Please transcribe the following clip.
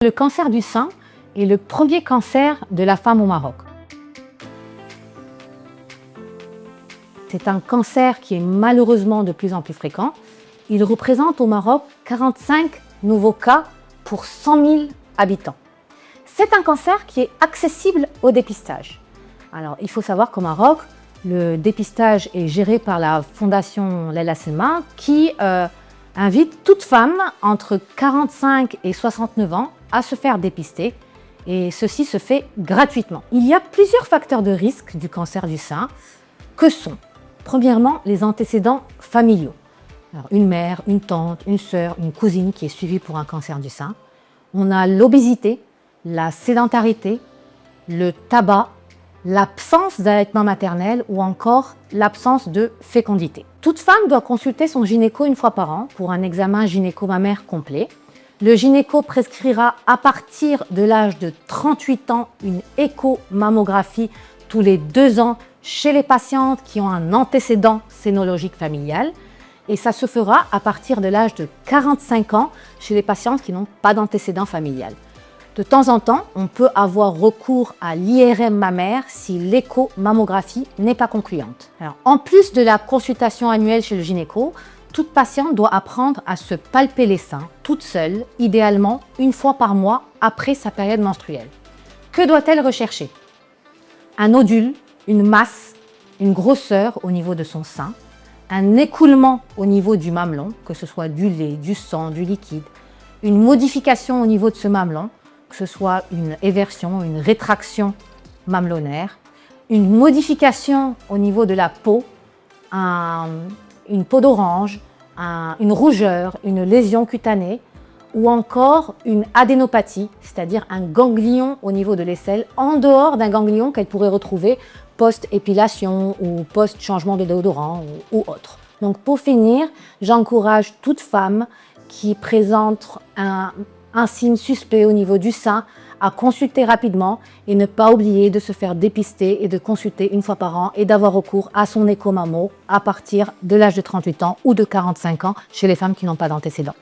Le cancer du sein est le premier cancer de la femme au Maroc. C'est un cancer qui est malheureusement de plus en plus fréquent. Il représente au Maroc 45 nouveaux cas pour 100 000 habitants. C'est un cancer qui est accessible au dépistage. Alors, il faut savoir qu'au Maroc, le dépistage est géré par la Fondation Leila Selma qui invite toute femme entre 45 et 69 ans à se faire dépister et ceci se fait gratuitement. Il y a plusieurs facteurs de risque du cancer du sein que sont, premièrement, les antécédents familiaux. Alors, une mère, une tante, une sœur, une cousine qui est suivie pour un cancer du sein. On a l'obésité, la sédentarité, le tabac, l'absence d'allaitement maternel ou encore l'absence de fécondité. Toute femme doit consulter son gynéco une fois par an pour un examen gynéco-mammaire complet. Le gynéco prescrira à partir de l'âge de 38 ans une échomammographie tous les 2 ans chez les patientes qui ont un antécédent sénologique familial et ça se fera à partir de l'âge de 45 ans chez les patientes qui n'ont pas d'antécédent familial. De temps en temps, on peut avoir recours à l'IRM mammaire si l'échomammographie n'est pas concluante. Alors, en plus de la consultation annuelle chez le gynéco, toute patiente doit apprendre à se palper les seins toute seule, idéalement une fois par mois après sa période menstruelle. Que doit-elle rechercher? Un nodule, une masse, une grosseur au niveau de son sein, un écoulement au niveau du mamelon, que ce soit du lait, du sang, du liquide, une modification au niveau de ce mamelon, que ce soit une éversion, une rétraction mamelonnaire, une modification au niveau de la peau, une peau d'orange, une rougeur, une lésion cutanée ou encore une adénopathie, c'est-à-dire un ganglion au niveau de l'aisselle en dehors d'un ganglion qu'elle pourrait retrouver post-épilation ou post-changement de déodorant ou autre. Donc pour finir, j'encourage toute femme qui présente un signe suspect au niveau du sein à consulter rapidement et ne pas oublier de se faire dépister et de consulter une fois par an et d'avoir recours à son échomammo à partir de l'âge de 38 ans ou de 45 ans chez les femmes qui n'ont pas d'antécédents.